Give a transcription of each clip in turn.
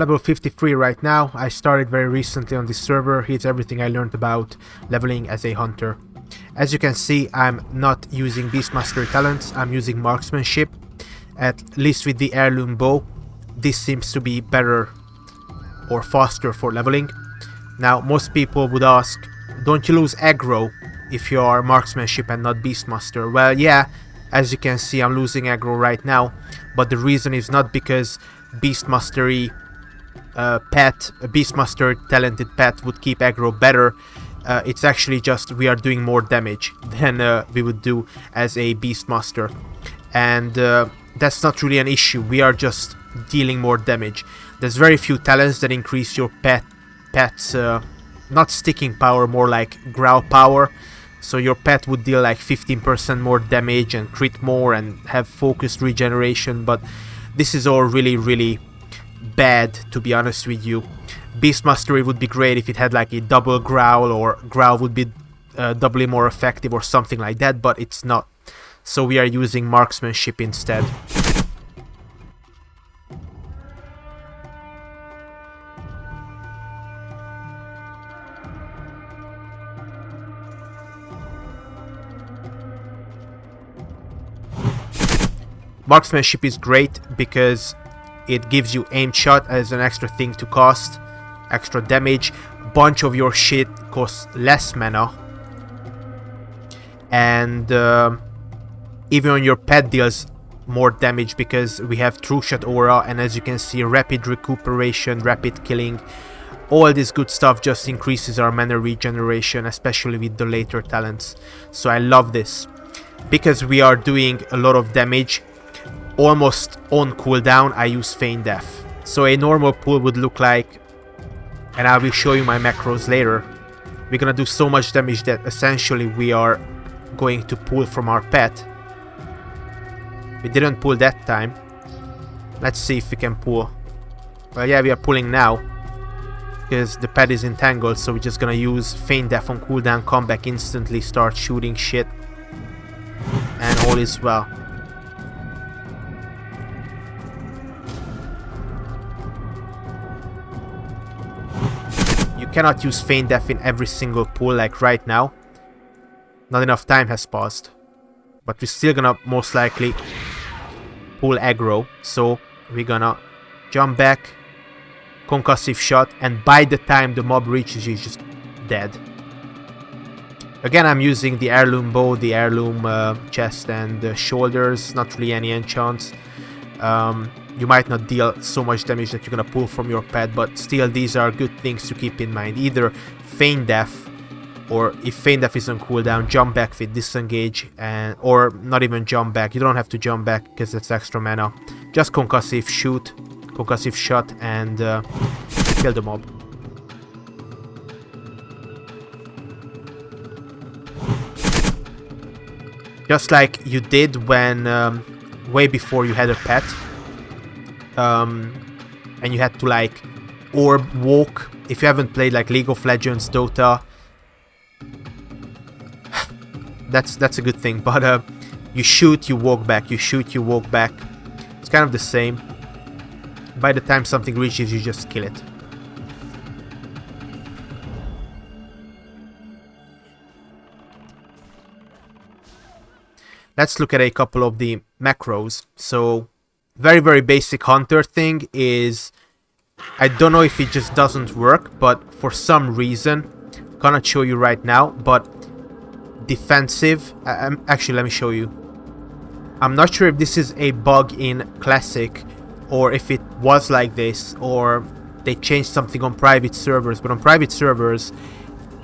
level 53 right now. I started very recently on this server. Here's everything I learned about leveling as a hunter. As you can see, I'm not using Beast Mastery talents, I'm using marksmanship. At least with the heirloom bow, this seems to be better or faster for leveling. Now, most people would ask, don't you lose aggro if you are marksmanship and not Beastmaster? Well, yeah, as you can see, I'm losing aggro right now, but the reason is not because Beastmastery Beastmaster talented pet would keep aggro better. It's actually just we are doing more damage than we would do as a Beastmaster, and that's not really an issue. We are just dealing more damage. There's very few talents that increase your pet's not sticking power, more like growl power. So your pet would deal like 15% more damage and crit more and have focused regeneration, but this is all really bad, to be honest with you. Beast Mastery would be great if it had like a double growl, or growl would be doubly more effective or something like that, but it's not. So we are using marksmanship instead. Marksmanship is great because it gives you aim shot as an extra thing to cost, extra damage. Bunch of your shit costs less mana, and even on your pet deals more damage because we have True Shot aura, and as you can see, rapid recuperation, rapid killing. All this good stuff just increases our mana regeneration, especially with the later talents. So I love this because we are doing a lot of damage. Almost on cooldown, I use Feign Death. So a normal pull would look like, and I will show you my macros later, we're gonna do so much damage that essentially we are going to pull from our pet. We didn't pull that time. Let's see if we can pull. Well, yeah, we are pulling now because the pet is entangled, so we're just gonna use Feign Death on cooldown, come back instantly, start shooting shit, and all is well. Cannot use Feign Death in every single pull like right now. Not enough time has passed. But we're still gonna most likely pull aggro. So we're gonna jump back, concussive shot, and by the time the mob reaches you, he's just dead. Again, I'm using the heirloom bow, the heirloom chest and shoulders, not really any enchants. You might not deal so much damage that you're gonna pull from your pet, but still these are good things to keep in mind. Either Feign Death, or if Feign Death is on cooldown, jump back with disengage, and or not even jump back. You don't have to jump back because that's extra mana. Just concussive shoot, concussive shot, and kill the mob. Just like you did when way before you had a pet. And you had to like ORB-WALK. If you haven't played like League of Legends, Dota, that's a good thing. But you shoot, you walk back, you shoot, you walk back. It's kind of the same. By the time something reaches, you just kill it. Let's look at a couple of the macros. So very basic hunter thing is, I don't know if it just doesn't work, but for some reason, cannot show you right now, but defensive, actually let me show you. I'm not sure if this is a bug in classic or if it was like this or they changed something on private servers, but on private servers,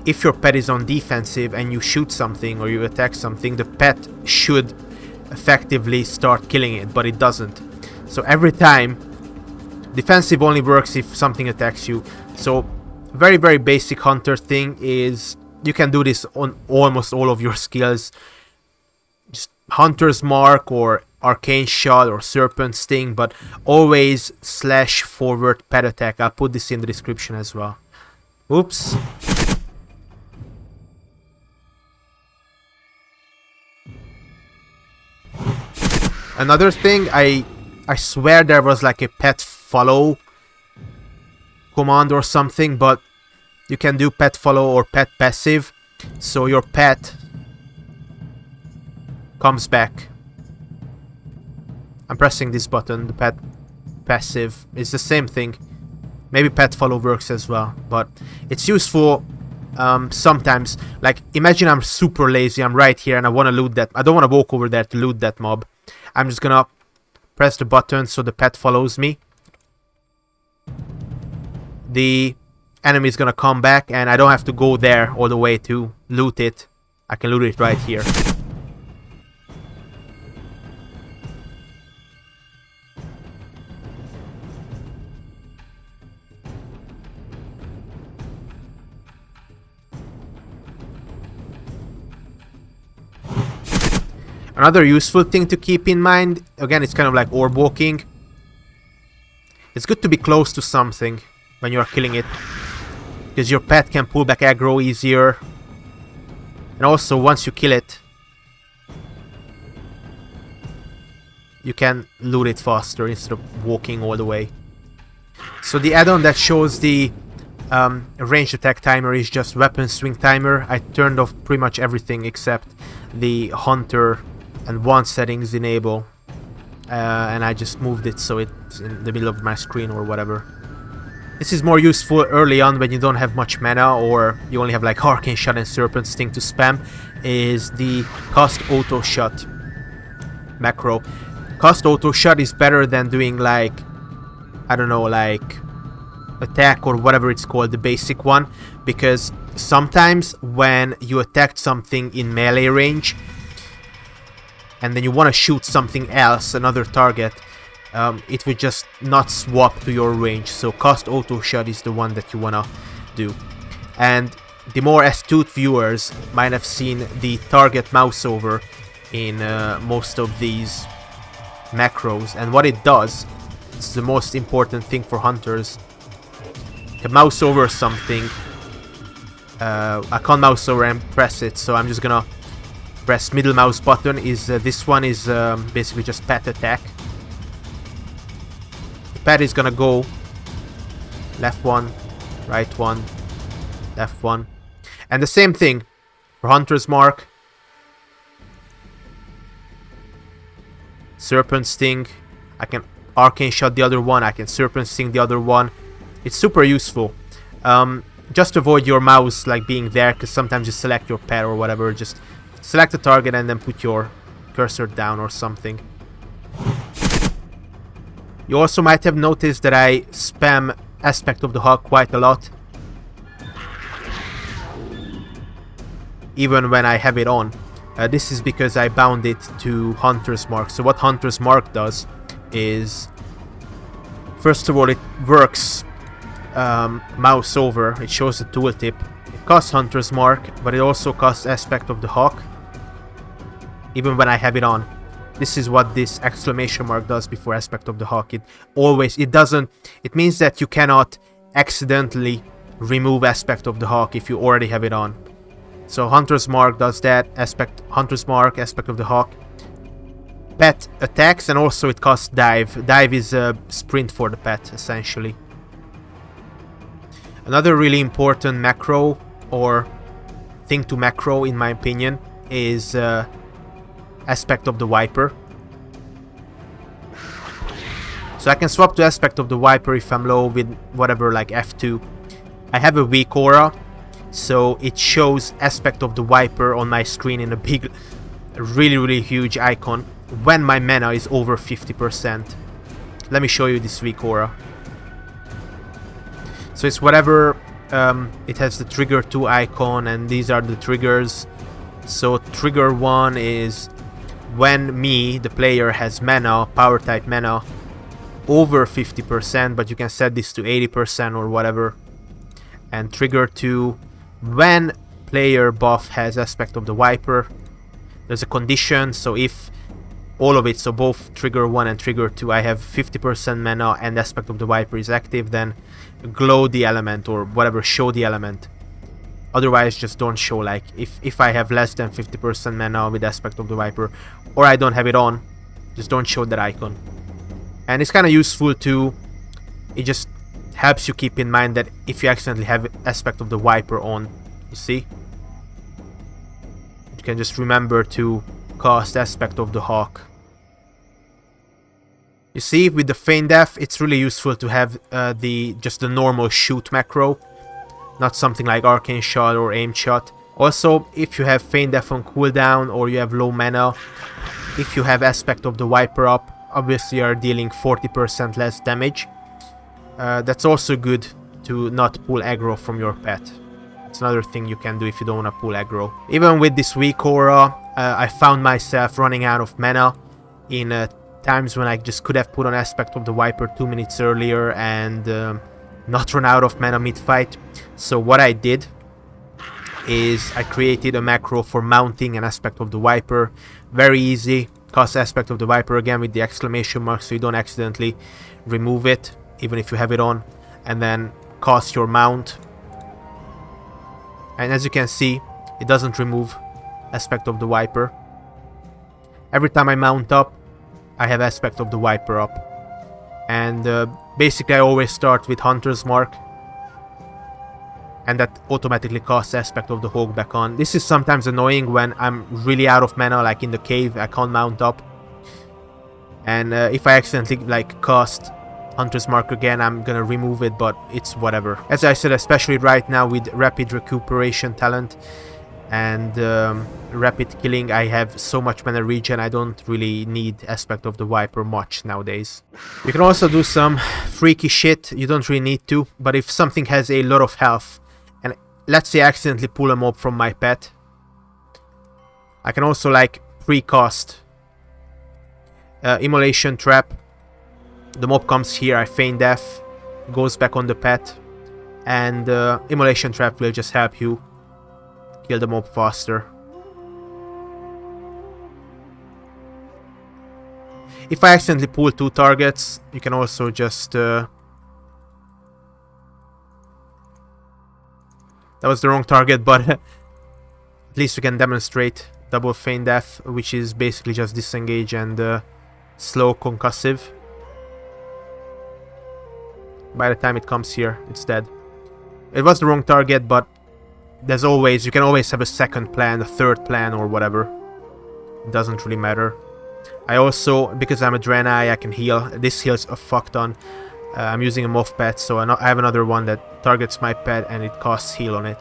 if your pet is on defensive and you shoot something or you attack something, the pet should effectively start killing it, but it doesn't. So every time, defensive only works if something attacks you. So very basic hunter thing is, you can do this on almost all of your skills. Just Hunter's Mark or Arcane Shot or Serpent Sting, but always /forward petattack. I'll put this in the description as well. Oops. Another thing, I swear there was like a pet follow command or something, but you can do pet follow or pet passive, so your pet comes back. I'm pressing this button, the pet passive. It's the same thing. Maybe pet follow works as well, but it's useful sometimes. Like, imagine I'm super lazy, I'm right here and I want to loot that. I don't want to walk over there to loot that mob. I'm just gonna press the button so the pet follows me. The enemy is gonna come back and I don't have to go there all the way to loot it. I can loot it right here. Another useful thing to keep in mind, again, it's kind of like orb walking. It's good to be close to something when you are killing it, because your pet can pull back aggro easier. And also, once you kill it, you can loot it faster instead of walking all the way. So the add-on that shows the ranged attack timer is just weapon swing timer. I turned off pretty much everything except the hunter and wand settings enable, and I just moved it so it's in the middle of my screen or whatever. This is more useful early on when you don't have much mana or you only have like Arcane Shot and Serpent Sting to spam, is the cast auto shot macro. Cast auto shot is better than doing like, I don't know, like attack or whatever it's called, the basic one, because sometimes when you attack something in melee range and then you want to shoot something else, another target, it would just not swap to your range. So cast auto shot is the one that you want to do. And the more astute viewers might have seen the target mouse over in most of these macros, and what it does, it's the most important thing for hunters. You can mouse over something. I can't mouse over and press it, so I'm just gonna press middle mouse button. This one is basically just petattack. The pet is gonna go left one, right one, left one, and the same thing for Hunter's Mark, Serpent Sting. I can Arcane Shot the other one, I can Serpent Sting the other one. It's super useful. Just avoid your mouse like being there, because sometimes you select your pet or whatever. Just select a target and then put your cursor down or something. You also might have noticed that I spam Aspect of the Hawk quite a lot, even when I have it on. This is because I bound it to Hunter's Mark. So what Hunter's Mark does is, first of all, it works mouse over. It shows the tooltip. It costs Hunter's Mark, but it also costs Aspect of the Hawk, even when I have it on. This is what this exclamation mark does before Aspect of the Hawk. It means that you cannot accidentally remove Aspect of the Hawk if you already have it on. So Hunter's Mark does that. Hunter's Mark, Aspect of the Hawk. Pet attacks, and also it costs dive. Dive is a sprint for the pet, essentially. Another really important macro, or thing to macro in my opinion, is Aspect of the Viper. So I can swap to Aspect of the Viper if I'm low with whatever, like F2. I have a WEAKAURA, so it shows Aspect of the Viper on my screen in a big, really huge icon when my mana is over 50%. Let me show you this WEAKAURA. So it's whatever, it has the trigger 2 icon, and these are the triggers. So trigger 1 is when me, the player, has mana, power type mana, over 50%, but you can set this to 80% or whatever. And trigger 2, when player buff has Aspect of the Viper. There's a condition, so if all of it, so both trigger 1 and trigger 2, I have 50% mana and Aspect of the Viper is active, then glow the element or whatever, show the element. Otherwise, just don't show. Like if I have less than 50% mana with Aspect of the Viper, or I don't have it on, just don't show that icon. And it's kind of useful too. It just helps you keep in mind that if you accidentally have Aspect of the Viper on, you see, you can just remember to cast Aspect of the Hawk. You see, with the Feign Death, it's really useful to have just the normal shoot macro, not something like Arcane Shot or Aim Shot. Also, if you have Feign Death on cooldown or you have low mana, if you have Aspect of the Viper up, obviously you are dealing 40% less damage. That's also good to not pull aggro from your pet. It's another thing you can do if you don't want to pull aggro. Even with this WEAKAURA, I found myself running out of mana in times when I just could have put on Aspect of the Viper 2 minutes earlier and not run out of mana mid-fight. So what I did is I created a macro for mounting an Aspect of the Viper. Very easy. Cast Aspect of the Viper again with the exclamation mark so you don't accidentally remove it, even if you have it on. And then cast your mount. And as you can see, it doesn't remove Aspect of the Viper. Every time I mount up, I have Aspect of the Viper up. And basically I always start with Hunter's Mark. And that automatically casts Aspect of the Hawk back on. This is sometimes annoying when I'm really out of mana, like in the cave, I can't mount up. And if I accidentally like cast Hunter's Mark again, I'm gonna remove it, but it's whatever. As I said, especially right now with Rapid Recuperation talent and Rapid Killing, I have so much mana regen, I don't really need Aspect of the Viper much nowadays. You can also do some freaky shit, you don't really need to, but if something has a lot of health, and let's say I accidentally pull a mob from my pet, I can also like pre-cast Immolation Trap. The mob comes here, I Feign Death, goes back on the pet, and Immolation Trap will just help you kill the mob faster. If I accidentally pull 2 targets, you can also just... that was the wrong target, but at least we can demonstrate double Feign Death, which is basically just disengage and slow concussive. By the time it comes here, it's dead. It was the wrong target, but there's always, you can always have a second plan, a third plan, or whatever. It doesn't really matter. I also, because I'm a Draenei, I can heal. This heals a fuck ton. I'm using a Moth pet, so I have another one that targets my pet and it casts heal on it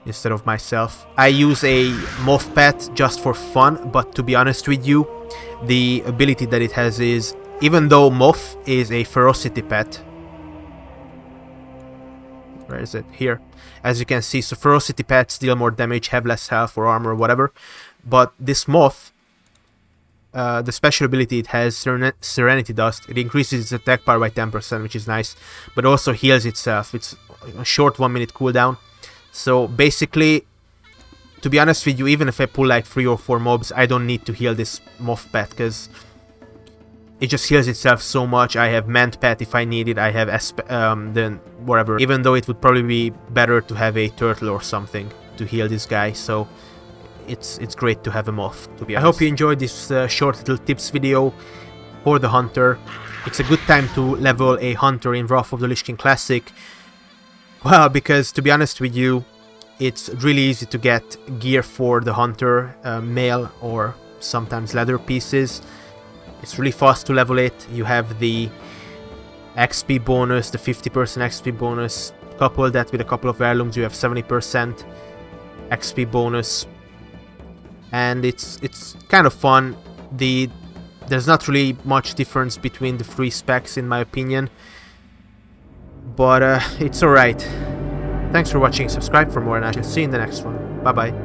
instead of myself. I use a Moth pet just for fun, but to be honest with you, the ability that it has is, even though Moth is a ferocity pet, where is it? Here. As you can see, so ferocity pets deal more damage, have less health or armor or whatever. But this Moth, the special ability it has, Serenity Dust, it increases its attack power by 10%, which is nice. But also heals itself. It's a short 1 minute cooldown. So basically, to be honest with you, even if I pull like 3 or 4 mobs, I don't need to heal this Moth pet, because it just heals itself so much. I have Mant pet if I need it. I have then whatever. Even though it would probably be better to have a turtle or something to heal this guy. So it's great to have a Moth, to be honest. I hope you enjoyed this short little tips video for the Hunter. It's a good time to level a Hunter in Wrath of the Lich King Classic. Well, because to be honest with you, it's really easy to get gear for the Hunter, mail or sometimes leather pieces. It's really fast to level it. You have the XP bonus, the 50% XP bonus. Couple that with a couple of heirlooms, you have 70% XP bonus. And it's kind of fun. There's not really much difference between the 3 specs in my opinion. But it's alright. Thanks for watching, subscribe for more, and I shall see you in the next one. Bye bye.